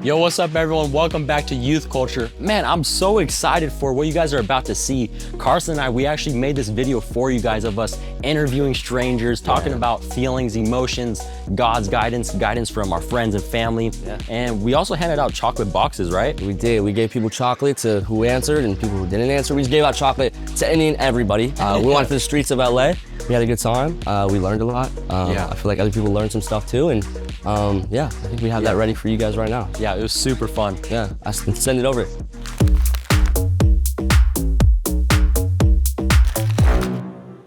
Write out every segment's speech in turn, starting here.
Yo, what's up everyone? Welcome back to Youth Culture. Man, I'm so excited for what you guys are about to see. Carson and I, we actually made this video for you guys of us interviewing strangers, talking about feelings, emotions, God's guidance from our friends and family. And we also handed out chocolate boxes, right? We did. We gave people chocolate to who answered and people who didn't answer. We just gave out chocolate to any and everybody. We went to the streets of LA. We had a good time. We learned a lot. I feel like other people learned some stuff too. And I think we have that ready for you guys right now. Yeah, it was super fun. Yeah, I can send it over.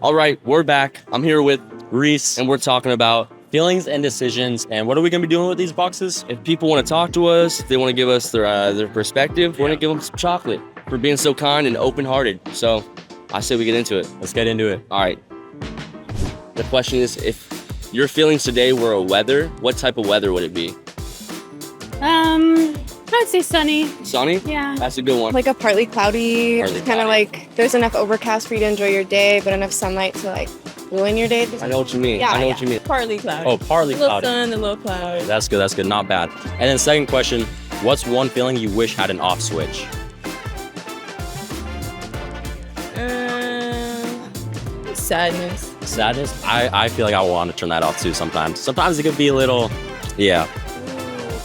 All right, we're back. I'm here with Reese, and we're talking about feelings and decisions. And what are we gonna be doing with these boxes? if people want to talk to us, if they want to give us their perspective, we're gonna give them some chocolate for being so kind and open-hearted. So I say we get into it. Let's get into it. All right. The question is, if your feelings today were a weather, what type of weather would it be? I'd say sunny. Sunny? Yeah. That's a good one. Like a partly cloudy, Partly kind of cloudy. like there's enough overcast for you to enjoy your day, but enough sunlight to like ruin your day. I know what you mean. Yeah, I know yeah. what you mean. Partly cloudy. Oh, partly A little cloudy. sun, a little cloud. That's good, not bad. And then second question, what's one feeling you wish had an off switch? Sadness. Sadness? I feel like I want to turn that off too sometimes. Sometimes it could be a little, yeah.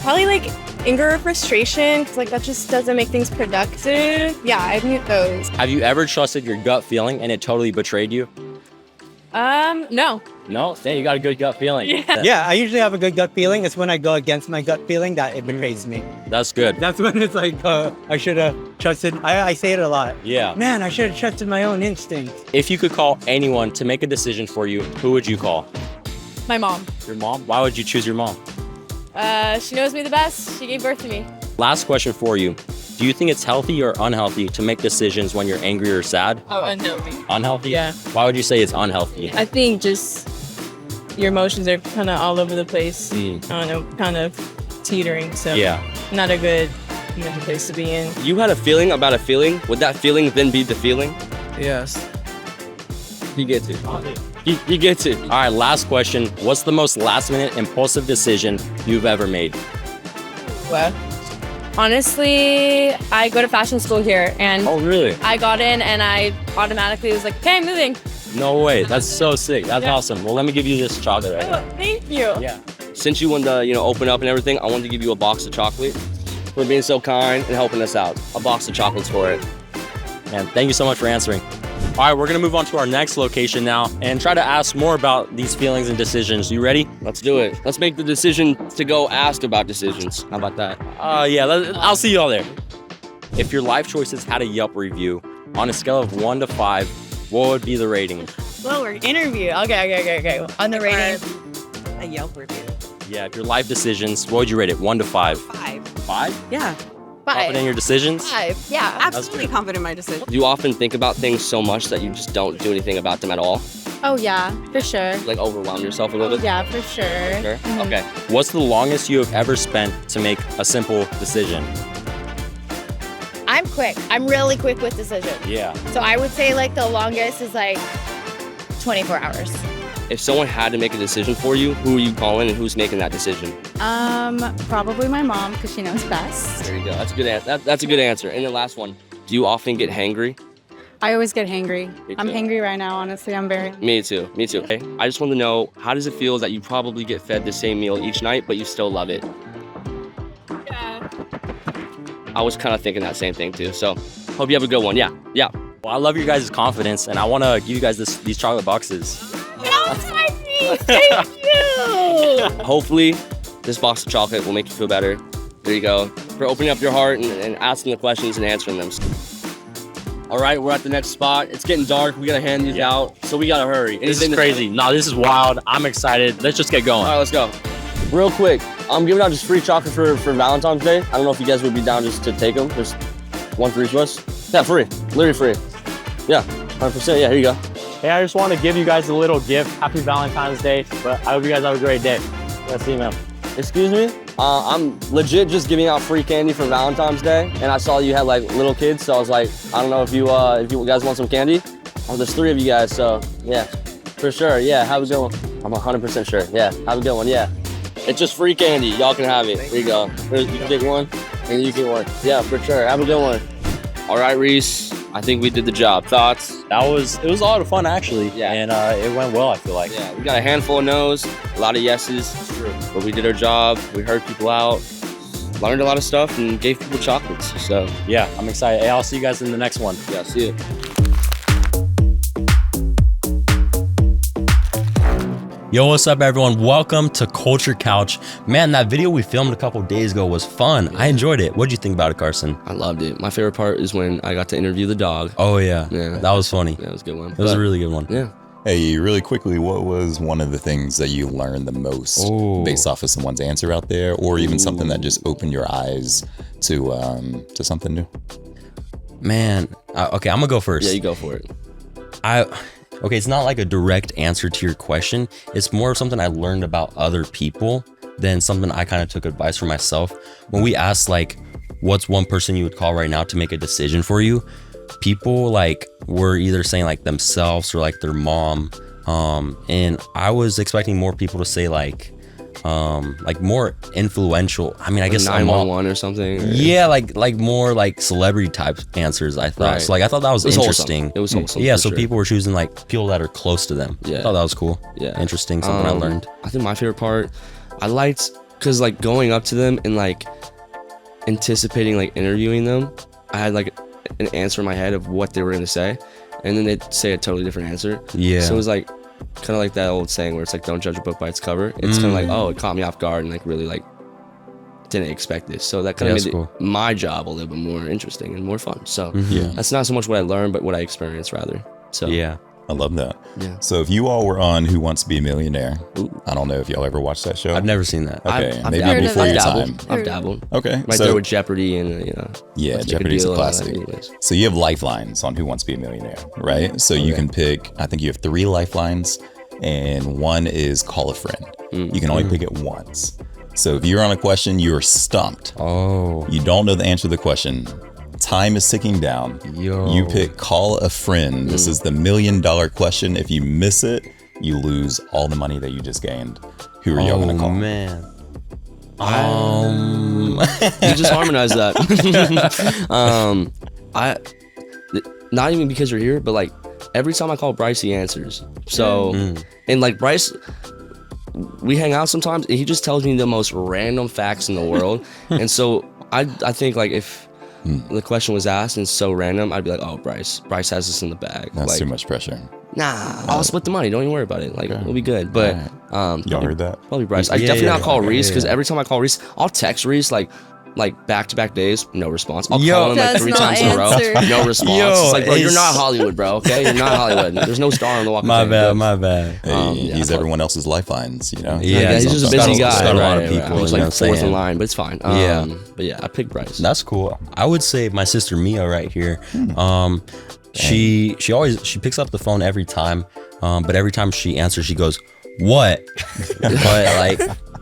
Probably like anger or frustration, because like that just doesn't make things productive. Yeah, I mute those. Have you ever trusted your gut feeling and it totally betrayed you? No. No? Dang, you got a good gut feeling. Yeah. Yeah, I usually have a good gut feeling. It's when I go against my gut feeling that it betrays me. That's good. That's when it's like, I should have trusted. I say it a lot. Yeah. Man, I should have trusted my own instinct. If you could call anyone to make a decision for you, who would you call? My mom. Your mom? Why would you choose your mom? She knows me the best. She gave birth to me. Last question for you. Do you think it's healthy or unhealthy to make decisions when you're angry or sad? Oh, unhealthy. Unhealthy? Yeah. Why would you say it's unhealthy? I think just your emotions are kind of all over the place. I don't know, kind of teetering. So Yeah. not a good mental place to be in. You had a feeling about a feeling. Would that feeling then be the feeling? Yes. You get to. You get to. All right, last question. What's the most last minute impulsive decision you've ever made? Well, Honestly, I go to fashion school here, and Oh, really? I got in and I automatically was like, okay, I'm moving. No way. That's so sick. That's Yeah. awesome. Well, let me give you this chocolate right oh, now. thank you. Yeah. Since you wanted to, open up and everything, I wanted to give you a box of chocolate for being so kind and helping us out. A box of chocolates for it. Man, thank you so much for answering. All right, we're gonna move on to our next location now and try to ask more about these feelings and decisions. You ready? Let's do it. Let's make the decision to go ask about decisions. How about that? Yeah, I'll see y'all there. If your life choices had a Yelp review, on a scale of 1 to 5, what would be the rating? Well, we're interview. Okay. On the rating, a Yelp review. Yeah, if your life decisions, what would you rate it? 1 to 5? 5. 5? Yeah. Confident in your decisions? 5. Yeah. Absolutely confident in my decision. Do you often think about things so much that you just don't do anything about them at all? Oh yeah, for sure. Like overwhelm yourself a little bit? Yeah, for sure. Sure? Okay. What's the longest you have ever spent to make a simple decision? I'm quick. I'm really quick with decisions. Yeah. So I would say like the longest is like 24 hours. If someone had to make a decision for you, who are you calling and who's making that decision? Probably my mom, because she knows best. There you go. That's a good answer. That's a good answer. And the last one. Do you often get hangry? I always get hangry. Me I'm too. hangry right now, honestly. I'm very... Me too. Okay. I just want to know, how does it feel that you probably get fed the same meal each night, but you still love it? Yeah. I was kind of thinking that same thing too. So hope you have a good one. Yeah. Well, I love your guys' confidence, and I want to give you guys these chocolate boxes. Thank you. Hopefully this box of chocolate will make you feel better. There you go. For opening up your heart and asking the questions and answering them. All right, we're at the next spot. It's getting dark. We got to hand these out. So we got to hurry. This Anything is to- crazy. No, this is wild. I'm excited. Let's just get going. All right, let's go. Real quick, I'm giving out just free chocolate for Valentine's Day. I don't know if you guys would be down just to take them. There's one for each of us. Yeah, free. Literally free. Yeah, 100%. Yeah, here you go. Hey, I just want to give you guys a little gift. Happy Valentine's Day. But I hope you guys have a great day. Let's see, man. Excuse me? I'm legit just giving out free candy for Valentine's Day, and I saw you had like little kids, so I was like, I don't know if you guys want some candy. Oh, there's 3 of you guys, so yeah, for sure. Yeah, have a good one. I'm 100% sure. Yeah, have a good one. Yeah. It's just free candy. Y'all can have it. There you go. You can take one, and you get one. Yeah, for sure. Have a good one. All right, Reese. I think we did the job. Thoughts? It was a lot of fun actually. Yeah. And it went well, I feel like. Yeah, we got a handful of no's, a lot of yeses. It's true. But we did our job. We heard people out, learned a lot of stuff, and gave people chocolates. So Yeah, I'm excited. Hey, I'll see you guys in the next one. yeah, see you. Yo, what's up everyone? Welcome to Culture Couch. Man, that video we filmed a couple days ago was fun. I enjoyed it. What'd you think about it, Carson? I loved it. My favorite part is when I got to interview the dog. Oh yeah, Yeah. that was funny. Yeah, it was a good one. It was a really good one. Yeah. Hey, really quickly, what was one of the things that you learned the most based off of someone's answer out there, or even something that just opened your eyes to something new? Man, okay, I'm gonna go first. Yeah, you go for it. Okay, it's not like a direct answer to your question. It's more of something I learned about other people than something I kind of took advice for myself. When we asked like, what's one person you would call right now to make a decision for you? People like were either saying like themselves or like their mom. And I was expecting more people to say like more influential. I mean, I guess 911 or something. Or... Yeah, like more like celebrity type answers, I thought. Right. So like I thought that was interesting. Wholesome. It was wholesome. Yeah, for so sure. people were choosing like people that are close to them. Yeah. I thought that was cool. Yeah. Interesting, something I learned. I think my favorite part, I liked, cause like going up to them and like anticipating like interviewing them, I had like an answer in my head of what they were gonna say, and then they'd say a totally different answer. Yeah. So it was like kind of like that old saying where it's like, don't judge a book by its cover. It's kind of like, oh, it caught me off guard and like really like didn't expect this. So that kind of made my job a little bit more interesting and more fun. So that's not so much what I learned, but what I experienced rather. So Yeah. I love that. Yeah. So if you all were on Who Wants to Be a Millionaire, I don't know if y'all ever watched that show. I've never seen that. Okay, I've maybe dabbled. before your time. I've dabbled. Okay, Right so there with Jeopardy and yeah, Let's Make Jeopardy's a Deal and all that. classic. Anyways. So you have lifelines on Who Wants to Be a Millionaire, right? So you can pick, I think you have 3 lifelines, and one is call a friend. You can only pick it once. So if you're on a question, you're stumped. Oh. You don't know the answer to the question. Time is ticking down. Yo. You pick call a friend. This is the $1 million question. If you miss it, you lose all the money that you just gained. Who are y'all gonna call? Man. You just harmonized that. Not even because you're here, but like every time I call Bryce, he answers. So, and like Bryce, we hang out sometimes, and he just tells me the most random facts in the world. And so I think like if the question was asked and it's so random, I'd be like, oh, Bryce has this in the bag. That's like, too much pressure. Nah, I'll split the money. Don't even worry about it. Like we'll be good. But Y'all heard that? probably Bryce. I Yeah, definitely yeah, not call yeah, Reese because yeah. every time I call Reese, I'll text Reese like back-to-back days, no response. I'll Yo. call him like Does 3 not times in a row, answer. no response. Yo, It's like, bro, you're it's- not Hollywood, bro. Okay, you're not Hollywood. There's no star on the Walk of My Fame, bad, bro. my bad. Hey, yeah, he's I everyone else's lifelines, you know? Yeah, he's just a Got busy guy. got a lot of right, people, He's you know like what I'm 4th in saying? line, but it's fine. Yeah. But yeah, I picked Bryce. That's cool. I would say my sister Mia right here. She picks up the phone every time, but every time she answers, she goes, "What?"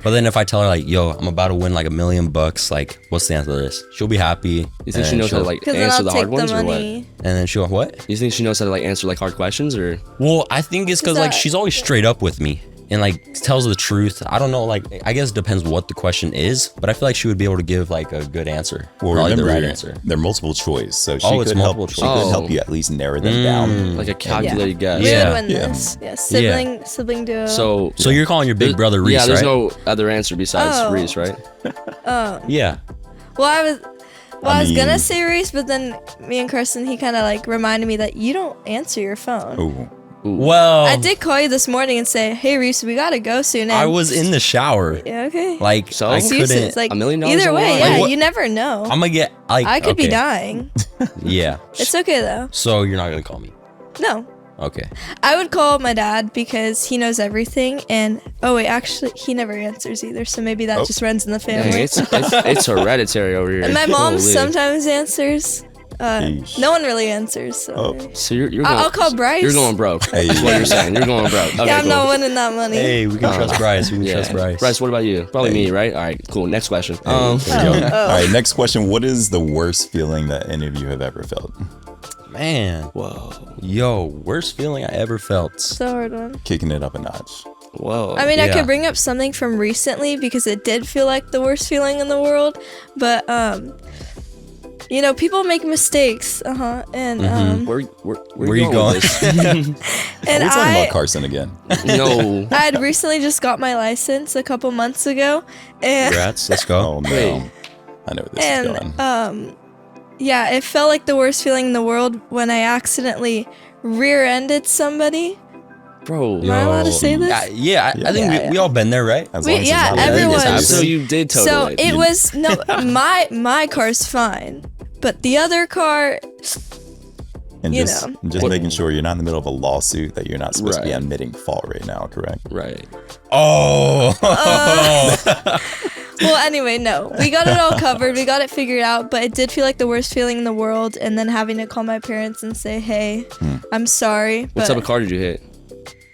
But then if I tell her like, "Yo, I'm about to win like $1 million, like, what's the answer to this?" She'll be happy. You think she knows how to like Because then answer I'll the take hard the ones or what? money. And then she'll what? You think she knows how to like answer like hard questions or? Well, I think it's because like that- she's always straight up with me and like tells the truth. I don't know, like I guess it depends what the question is, but I feel like she would be able to give like a good answer. Well, Or, like, the remember, right answer. they're multiple choice, so she Oh, it's could multiple help. She choice. could help you at least narrow them down. Like a calculated guess. We Yeah. would win Yeah. this. Yeah, sibling duo. So So you're calling your big brother Reese, yeah, there's right? no other answer besides Oh. Reese, right? Yeah. well, I was mean- gonna say Reese, but then me and Carson, he kind of like reminded me that you don't answer your phone. Oh, Well, I did call you this morning and say, "Hey Reese, we gotta go soon." I and- was in the shower. Yeah, okay. Like So? I Excuses, couldn't. like $1 million either a way, line? yeah, Like, what- you never know. I'm gonna get like. I could be okay. dying. Yeah. It's okay though. So you're not gonna call me. No, Okay. I would call my dad because he knows everything. And oh wait, actually, he never answers either. So maybe that just runs in the Dang, family. it's hereditary over here. And my mom Holy. sometimes answers. Yeesh. No one really answers. So Oh. So you're going, I'll call Bryce. You're going broke. Hey. That's what you're saying. You're going broke. Okay, yeah, I'm cool. not winning that money. Hey, we can trust Bryce. We can trust Bryce. Bryce, what about you? Probably me, right? All right, cool. Next question. There you go. Oh. All right, next question. What is the worst feeling that any of you have ever felt? Man. Whoa. Yo, worst feeling I ever felt. It's a hard one. Kicking it up a notch. Whoa. I mean, I Yeah. could bring up something from recently because it did feel like the worst feeling in the world. But, you know, people make mistakes. And, Where you going? with this? and We're talking about Carson again. No. I had recently just got my license a couple months ago. And, Congrats. Let's go. Oh no, I know where this is going. and yeah, it felt like the worst feeling in the world when I accidentally rear-ended somebody. Bro. Am I allowed to say this? I think we all been there, right? As We- long as it's yeah, not like everyone- this So happens. you did So totally. it was no, my car's fine, but the other car, And you just, know. just making sure you're not in the middle of a lawsuit that you're not supposed to be Right. admitting fault right now, correct? Right. Oh. well, anyway, no, we got it all covered, we got it figured out, but it did feel like the worst feeling in the world, and then having to call my parents and say, hey, I'm sorry, What but type of car did you hit?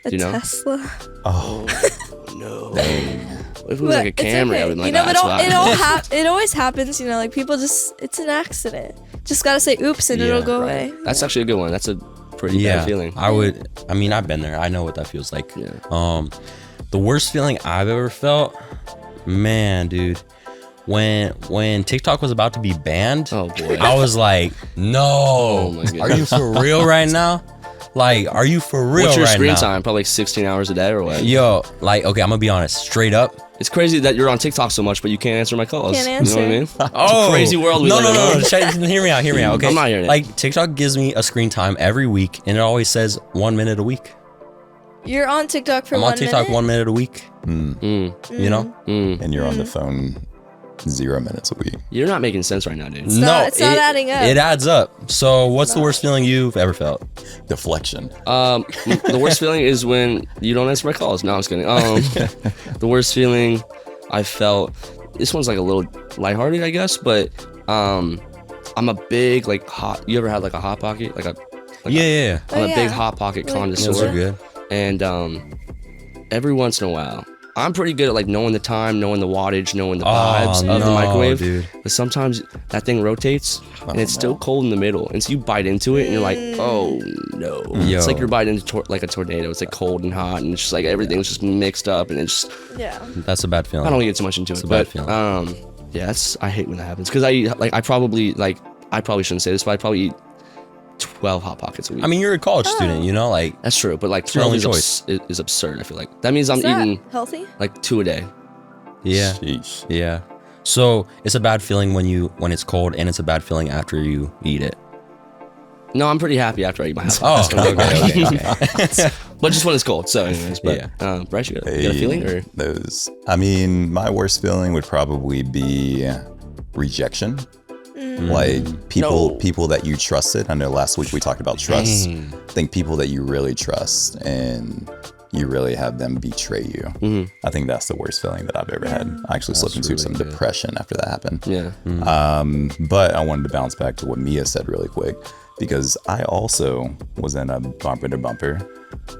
a do you know? Tesla. Oh, No. If it was like a But it's Camry, okay. I would be like, you know, that's what it happened. it always happens, you know, like people just, it's an accident. Just gotta say oops and it'll go away. That's actually a good one. That's a pretty bad feeling. I mean, I've been there. I know what that feels like. Yeah. The worst feeling I've ever felt, man, dude, when TikTok was about to be banned, Oh, boy. I was like, no, Oh, my goodness. are you for real right now? Like, are you for real What's your right screen now? time? Probably like 16 hours a day or what? Yo, like, okay, I'm gonna be honest, straight up. It's crazy that you're on TikTok so much, but you can't answer my calls. Can't You know what I mean? answer. It's a crazy world we no, live no, in. no, huh? no. Hear me out. Okay, I'm not hearing it. Like, TikTok gives me a screen time every week, and it always says 1 minute a week. You're on TikTok for I'm 1 on TikTok minute? 1 minute a week. You know? and you're on the phone 0 minutes a week. You're not making sense right now, dude. It's not adding up. It adds up. So, what's the worst feeling you've ever felt? Deflection. The worst feeling is when you don't answer my calls. No, I was kidding. The worst feeling I felt. This one's like a little lighthearted, I guess, but I'm a big like hot. You ever had like a hot pocket? Yeah. I'm a Oh, big yeah. hot pocket Those are connoisseur, good. and every once in a while, I'm pretty good at like knowing the time, knowing the wattage, knowing the vibes of the microwave. Dude. But sometimes that thing rotates and it's still cold in the middle, and so you bite into it and you're like, oh no! It's like you're biting into like a tornado. It's like cold and hot, and it's just like everything's just mixed up, and it's just. Yeah. That's a bad feeling. I don't want to get too much into it, a bad but feeling. yeah, I hate when that happens because I probably shouldn't say this, but I probably eat 12 hot pockets a week. I mean, you're a college student, you know? Like, that's true, but like your 12 only is, choice. is absurd. I feel like that means I'm Is that eating healthy? like 2 a day. yeah. Sheesh. Yeah. So, it's a bad feeling when it's cold, and it's a bad feeling after you eat it. No, I'm pretty happy after I eat my hot Oh, pockets. okay. But just when it's cold. So, anyways, but Yeah. Bryce, you got a feeling or? Those. I mean, my worst feeling would probably be rejection. Like people that you trusted. I know last week we talked about trust. I think people that you really trust and you really have them betray you. I think that's the worst feeling that I've ever had. I actually slipped into some depression after that happened. Yeah. But I wanted to bounce back to what Mia said really quick because I also was in a bumper to bumper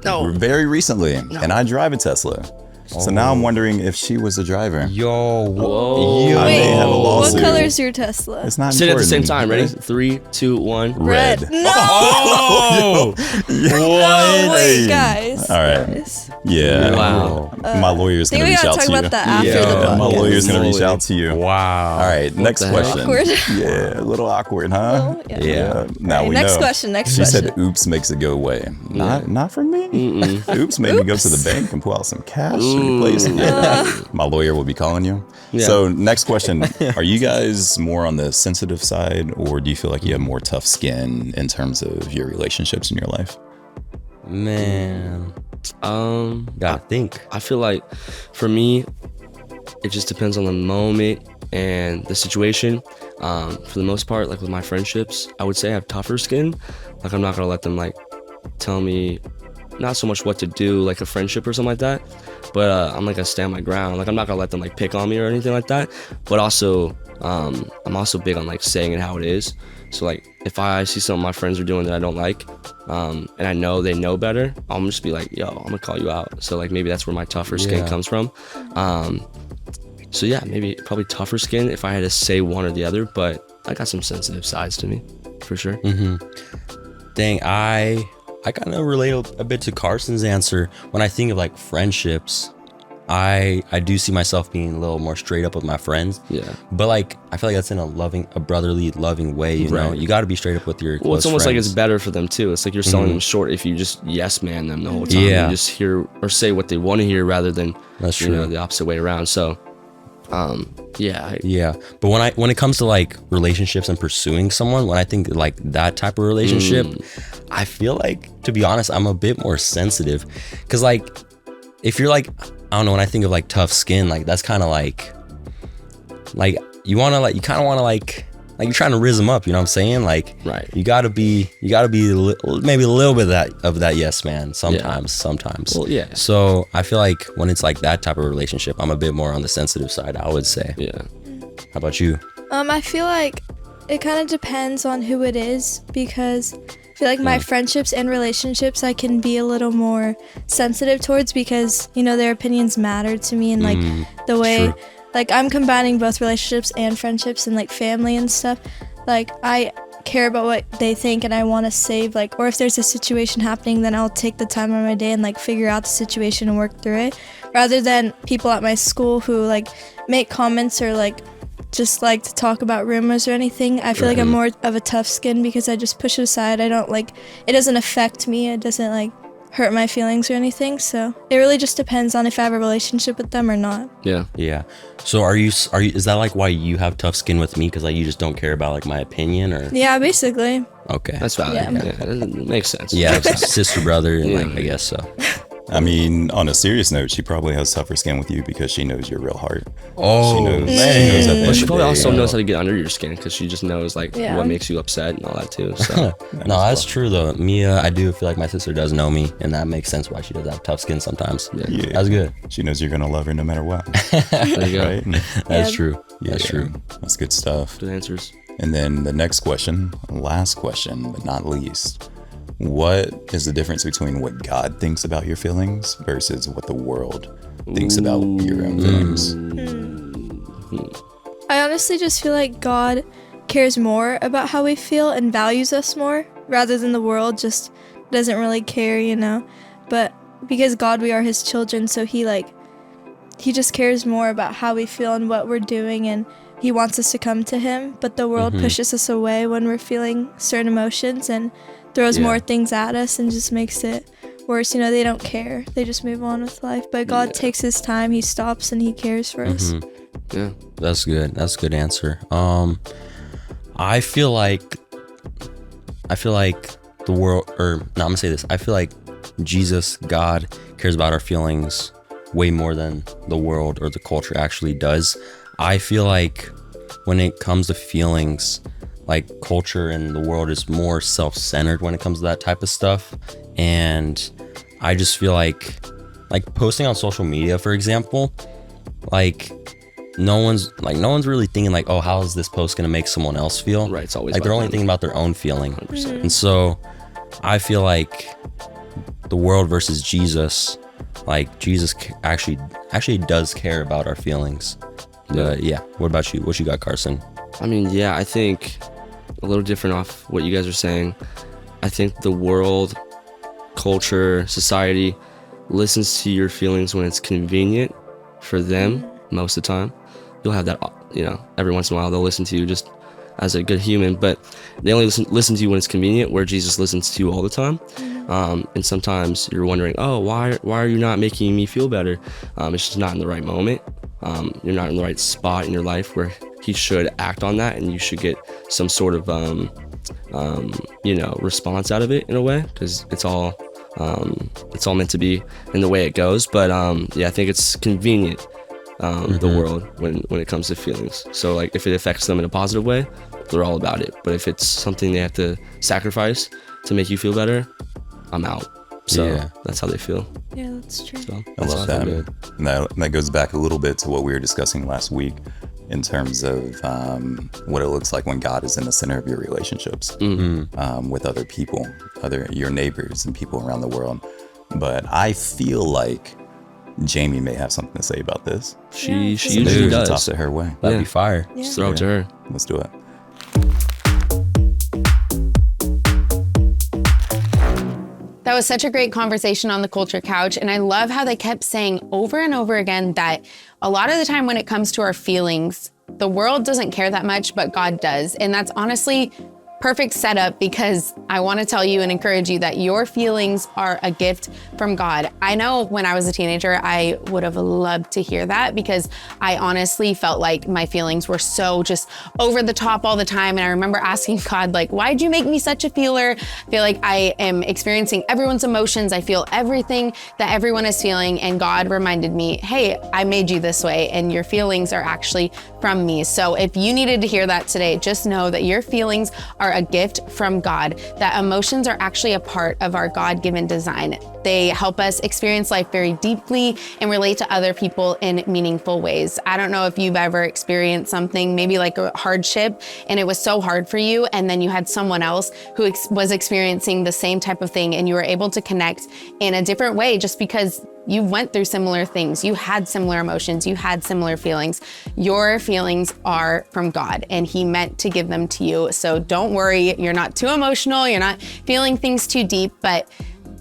very recently, and I drive a Tesla. So now I'm wondering if she was the driver. Yo, Whoa. I may have a What lawsuit. color is your Tesla? It's not Sit at the same important. time. Ready? 3, 2, 1. Red. No! Oh! No, wait, Hey. guys. All right. Guys. Yeah. Wow. My lawyer's I think gonna we reach gotta out talk to you. about that after Yeah. the My podcast. lawyer's gonna reach Holy. out to you. Wow. All right. Next the heck? question. Awkward. Yeah, a little awkward, huh? Oh, yeah. Yeah. Now Okay, we next know. question, next She question. said, "Oops makes it go away." Not for me. Oops made me go to the bank and pull out some cash and replace it. My lawyer will be calling you. Yeah. So next question: are you guys more on the sensitive side, or do you feel like you have more tough skin in terms of your relationships in your life? Man. Gotta think. I feel like for me, it just depends on the moment and the situation. For the most part, like with my friendships, I would say I have tougher skin. Like I'm not gonna let them like tell me not so much what to do, like a friendship or something like that, but I'm like gonna stand my ground. Like I'm not gonna let them like pick on me or anything like that. But also, I'm also big on like saying it how it is. So like if I see something my friends are doing that I don't like, and I know they know better, I'm just be like, yo, I'm gonna call you out. So like maybe that's where my tougher skin Yeah. comes from. So yeah, maybe probably tougher skin if I had to say one or the other, but I got some sensitive sides to me, for sure. Dang, I I kind of relate a bit to Carson's answer. When I think of like friendships, I do see myself being a little more straight up with my friends. Yeah. But like, I feel like that's in a brotherly, loving way, you know? You got to be straight up with your close it's almost friends. like it's better for them too. It's like you're selling them short if you just yes man them the whole time. Yeah. You just hear or say what they want to hear rather than That's you know, true. the opposite way around. So, yeah. Yeah, but when it comes to like relationships and pursuing someone, when I think like that type of relationship, I feel like, to be honest, I'm a bit more sensitive, because like if you're like, I don't know, when I think of like tough skin, like that's kind of like you want to like, you kind of want to like you're trying to rizz them up, you know what I'm saying? Like, Right. you gotta be maybe a little bit of that yes man sometimes. Well, yeah. So I feel like when it's like that type of relationship, I'm a bit more on the sensitive side, I would say. Yeah. How about you? I feel like it kind of depends on who it is, because I feel like my friendships and relationships I can be a little more sensitive towards, because, you know, their opinions matter to me, and like the way, true. like I'm combining both relationships and friendships and like family and stuff. Like I care about what they think, and I want to save, like, or if there's a situation happening, then I'll take the time on my day and like figure out the situation and work through it, rather than people at my school who like make comments or like just like to talk about rumors or anything. I feel like I'm more of a tough skin because I just push it aside. I don't like, it doesn't affect me. It doesn't like hurt my feelings or anything. So it really just depends on if I have a relationship with them or not. Yeah. So are you is that like why you have tough skin with me, because like you just don't care about like my opinion, or? Yeah, basically. Okay. That's valid. Yeah. Yeah. It makes sense. Yeah, sister, brother, and like, I guess so. I mean, on a serious note, she probably has tougher skin with you because she knows your real heart. Oh, She knows, man. at the end Well, of she the probably day, also you know, knows how to get under your skin because she just knows like Yeah. what makes you upset and all that too. So No, that's true though. Mia, I do feel like my sister does know me, and that makes sense why she does have tough skin sometimes. Yeah. That's good. She knows you're gonna love her no matter what. there you go. Right? That's Yeah. true. Yeah, That's true. That's good stuff. Good answers. And then the next question, last question, but not least. What is the difference between what God thinks about your feelings versus what the world thinks about your own feelings? I honestly just feel like God cares more about how we feel and values us more, rather than the world just doesn't really care, you know. But because God, we are his children, so he just cares more about how we feel and what we're doing, and he wants us to come to him. But the world pushes us away when we're feeling certain emotions and throws more things at us and just makes it worse. You know, they don't care. They just move on with life. But God takes his time. He stops and he cares for us. Yeah. That's good. That's a good answer. I feel like the world, or no, I'm gonna say this. I feel like Jesus, God, cares about our feelings way more than the world or the culture actually does. I feel like when it comes to feelings, like culture and the world is more self-centered when it comes to that type of stuff. And I just feel like posting on social media, for example, like no one's really thinking like, oh, how is this post gonna make someone else feel? Right. It's always Like about they're only them. thinking about their own feeling. 100%. And so I feel like the world versus Jesus, like Jesus actually does care about our feelings. Yeah. What about you? What you got, Carson? I mean, yeah, I think a little different off what you guys are saying. I think the world, culture, society listens to your feelings when it's convenient for them most of the time. You'll have that, you know, every once in a while they'll listen to you just as a good human, but they only listen to you when it's convenient, where Jesus listens to you all the time. And sometimes you're wondering, oh, why are you not making me feel better? It's just not in the right moment. You're not in the right spot in your life where he should act on that, and you should get some sort of response out of it in a way, because it's all meant to be in the way it goes. But I think it's convenient, the world, when it comes to feelings. So like if it affects them in a positive way, they're all about it. But if it's something they have to sacrifice to make you feel better, I'm out. So that's how they feel. Yeah, that's true. So I love that. Good. And that goes back a little bit to what we were discussing last week in terms of what it looks like when God is in the center of your relationships with other people, your neighbors and people around the world. But I feel like Jamie may have something to say about this. She Yeah, usually Toss does. it her way. That'd Yeah. be fire. Yeah. Just throw it to her. Let's do it. That was such a great conversation on the Culture Couch. And I love how they kept saying over and over again that a lot of the time when it comes to our feelings, the world doesn't care that much, but God does. And that's honestly perfect setup, because I want to tell you and encourage you that your feelings are a gift from God. I know when I was a teenager, I would have loved to hear that, because I honestly felt like my feelings were so just over the top all the time. And I remember asking God, like, why'd you make me such a feeler? I feel like I am experiencing everyone's emotions. I feel everything that everyone is feeling. And God reminded me, hey, I made you this way, and your feelings are actually from me. So if you needed to hear that today, just know that your feelings are a gift from God, that emotions are actually a part of our God-given design. They help us experience life very deeply and relate to other people in meaningful ways. I don't know if you've ever experienced something, maybe like a hardship, and it was so hard for you, and then you had someone else who was experiencing the same type of thing, and you were able to connect in a different way just because you went through similar things, you had similar emotions, you had similar feelings. Your feelings are from God, and He meant to give them to you. So don't worry, you're not too emotional, you're not feeling things too deep, but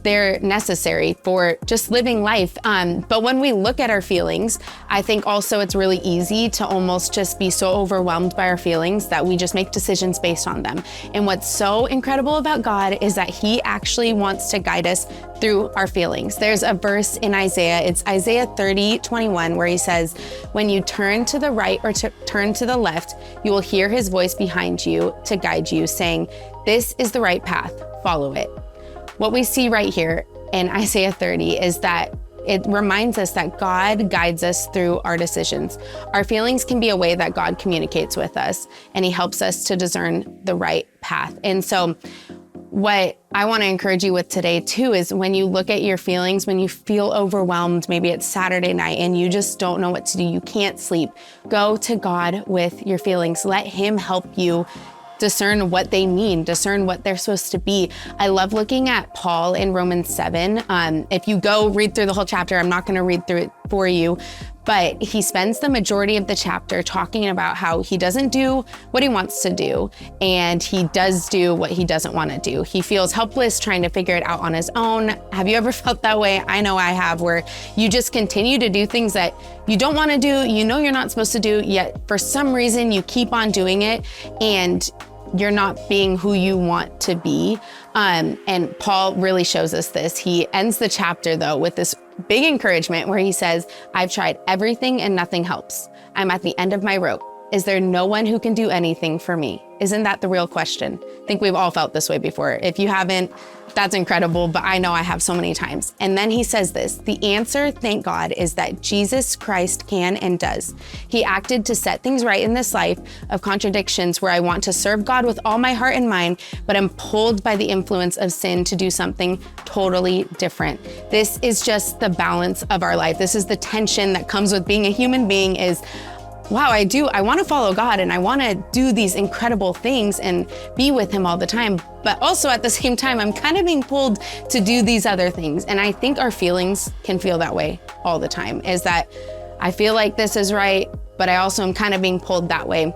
they're necessary for just living life. But when we look at our feelings, I think also it's really easy to almost just be so overwhelmed by our feelings that we just make decisions based on them. And what's so incredible about God is that He actually wants to guide us through our feelings. There's a verse in Isaiah, it's Isaiah 30:21, where He says, when you turn to the right or turn to the left, you will hear His voice behind you to guide you, saying, this is the right path, follow it. What we see right here in Isaiah 30 is that it reminds us that God guides us through our decisions. Our feelings can be a way that God communicates with us, and He helps us to discern the right path. And so what I want to encourage you with today too is when you look at your feelings, when you feel overwhelmed, maybe it's Saturday night and you just don't know what to do, you can't sleep, go to God with your feelings. Let Him help you discern what they mean, discern what they're supposed to be. I love looking at Paul in Romans 7. If you go read through the whole chapter, I'm not going to read through it for you, but he spends the majority of the chapter talking about how he doesn't do what he wants to do, and he does do what he doesn't want to do. He feels helpless trying to figure it out on his own. Have you ever felt that way? I know I have, where you just continue to do things that you don't want to do, you know you're not supposed to do, yet for some reason you keep on doing it, and you're not being who you want to be. And Paul really shows us this. He ends the chapter though with this big encouragement where he says, I've tried everything and nothing helps. I'm at the end of my rope. Is there no one who can do anything for me? Isn't that the real question? I think we've all felt this way before. If you haven't, that's incredible, but I know I have so many times. And then he says this, the answer, thank God, is that Jesus Christ can and does. He acted to set things right in this life of contradictions where I want to serve God with all my heart and mind, but I'm pulled by the influence of sin to do something totally different. This is just the balance of our life. This is the tension that comes with being a human being is, wow, I want to follow God and I want to do these incredible things and be with Him all the time. But also at the same time, I'm kind of being pulled to do these other things. And I think our feelings can feel that way all the time, is that I feel like this is right, but I also am kind of being pulled that way.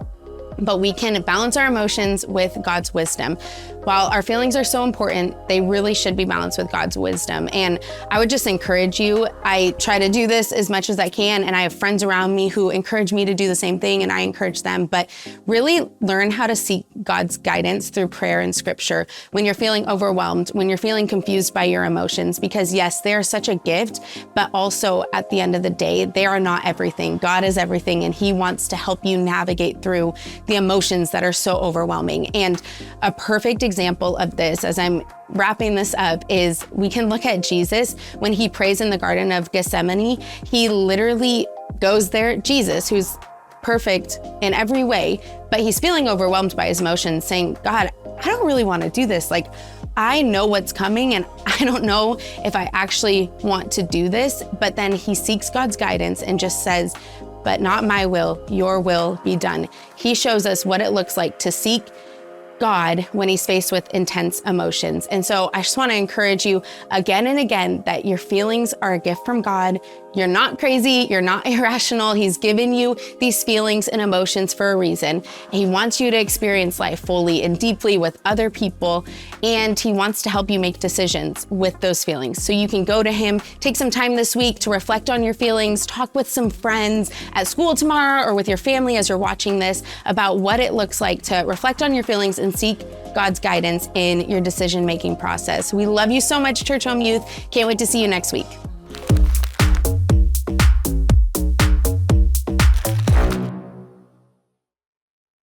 But we can balance our emotions with God's wisdom. While our feelings are so important, they really should be balanced with God's wisdom. And I would just encourage you, I try to do this as much as I can, and I have friends around me who encourage me to do the same thing, and I encourage them, but really learn how to seek God's guidance through prayer and scripture when you're feeling overwhelmed, when you're feeling confused by your emotions, because yes, they are such a gift, but also at the end of the day, they are not everything. God is everything, and He wants to help you navigate through the emotions that are so overwhelming. And a perfect example of this, as I'm wrapping this up, is we can look at Jesus when He prays in the Garden of Gethsemane. He literally goes there, Jesus, who's perfect in every way, but he's feeling overwhelmed by his emotions, saying, God, I don't really want to do this. Like, I know what's coming and I don't know if I actually want to do this. But then he seeks God's guidance and just says, but not my will, your will be done. He shows us what it looks like to seek God when He's faced with intense emotions. And so I just want to encourage you again and again that your feelings are a gift from God. You're not crazy, you're not irrational. He's given you these feelings and emotions for a reason. He wants you to experience life fully and deeply with other people, and he wants to help you make decisions with those feelings. So you can go to him, take some time this week to reflect on your feelings, talk with some friends at school tomorrow or with your family as you're watching this about what it looks like to reflect on your feelings and seek God's guidance in your decision-making process. We love you so much, Church Home Youth. Can't wait to see you next week.